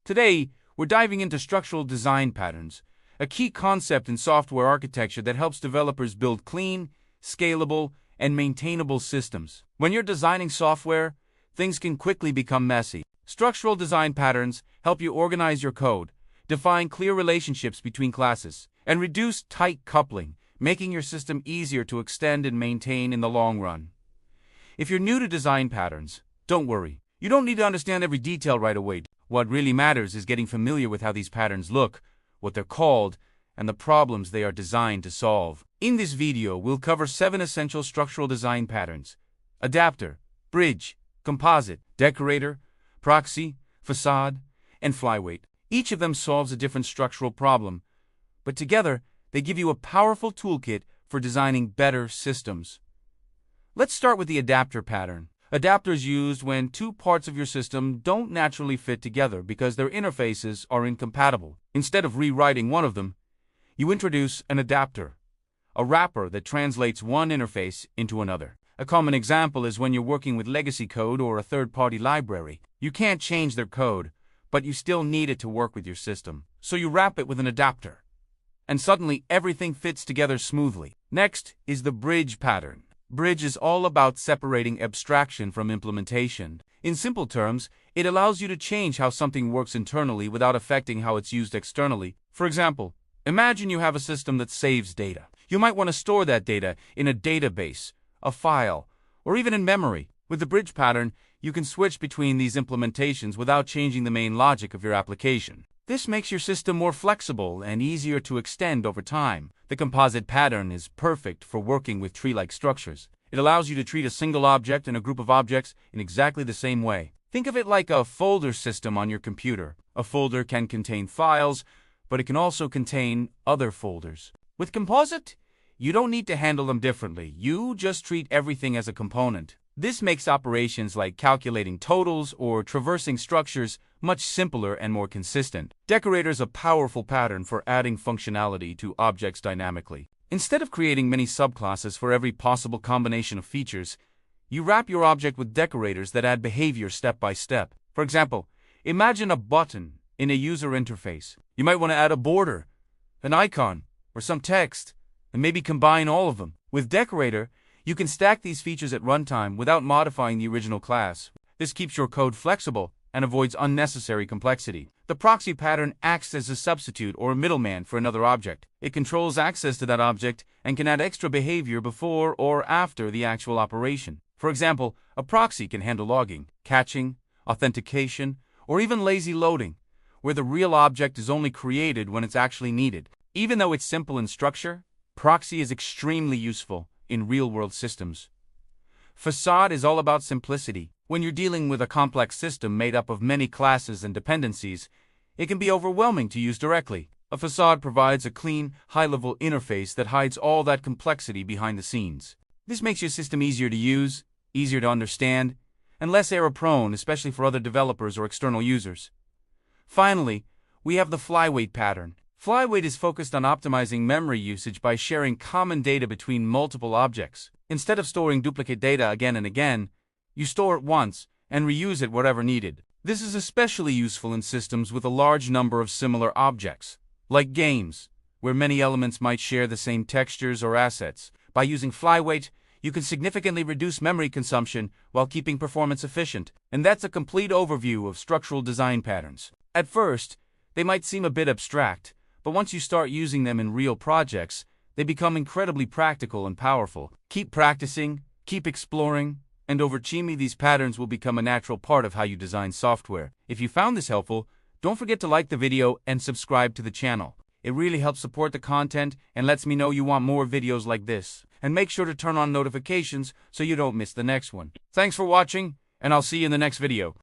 Today, we're diving into structural design patterns, a key concept in software architecture that helps developers build clean, scalable, and maintainable systems. When you're designing software, things can quickly become messy. Structural design patterns help you organize your code, define clear relationships between classes, and reduce tight coupling, making your system easier to extend and maintain in the long run. If you're new to design patterns, don't worry. You don't need to understand every detail right away. What really matters is getting familiar with how these patterns look, what they're called, and the problems they are designed to solve. In this video, we'll cover 7 essential structural design patterns: adapter, bridge, composite, decorator, proxy, facade, and flyweight. Each of them solves a different structural problem, but together they give you a powerful toolkit for designing better systems. Let's start with the adapter pattern. Adapters used when two parts of your system don't naturally fit together because their interfaces are incompatible. Instead of rewriting one of them, you introduce an adapter, a wrapper that translates one interface into another. A common example is when you're working with legacy code or a third-party library. You can't change their code, but you still need it to work with your system. So you wrap it with an adapter, and suddenly everything fits together smoothly. Next is the bridge pattern. Bridge is all about separating abstraction from implementation. In simple terms, it allows you to change how something works internally without affecting how it's used externally. For example, imagine you have a system that saves data. You might want to store that data in a database, a file, or even in memory. With the bridge pattern, you can switch between these implementations without changing the main logic of your application. This makes your system more flexible and easier to extend over time. The composite pattern is perfect for working with tree-like structures. It allows you to treat a single object and a group of objects in exactly the same way. Think of it like a folder system on your computer. A folder can contain files, but it can also contain other folders. With composite, you don't need to handle them differently. You just treat everything as a component. This makes operations like calculating totals or traversing structures much simpler and more consistent. Decorator is a powerful pattern for adding functionality to objects dynamically. Instead of creating many subclasses for every possible combination of features, you wrap your object with decorators that add behavior step by step. For example, imagine a button in a user interface. You might want to add a border, an icon, or some text, and maybe combine all of them. With Decorator, you can stack these features at runtime without modifying the original class. This keeps your code flexible and avoids unnecessary complexity. The proxy pattern acts as a substitute or a middleman for another object. It controls access to that object and can add extra behavior before or after the actual operation. For example, a proxy can handle logging, caching, authentication, or even lazy loading, where the real object is only created when it's actually needed. Even though it's simple in structure, proxy is extremely useful in real-world systems. Facade is all about simplicity. When you're dealing with a complex system made up of many classes and dependencies, it can be overwhelming to use directly. A facade provides a clean, high-level interface that hides all that complexity behind the scenes. This makes your system easier to use, easier to understand, and less error-prone, especially for other developers or external users. Finally, we have the flyweight pattern. Flyweight is focused on optimizing memory usage by sharing common data between multiple objects. Instead of storing duplicate data again and again, you store it once and reuse it wherever needed. This is especially useful in systems with a large number of similar objects, like games, where many elements might share the same textures or assets. By using flyweight, you can significantly reduce memory consumption while keeping performance efficient. And that's a complete overview of structural design patterns. At first, they might seem a bit abstract, but once you start using them in real projects, they become incredibly practical and powerful. Keep practicing, keep exploring, and over time these patterns will become a natural part of how you design software. If you found this helpful, don't forget to like the video and subscribe to the channel. It really helps support the content and lets me know you want more videos like this. And make sure to turn on notifications so you don't miss the next one. Thanks for watching, and I'll see you in the next video.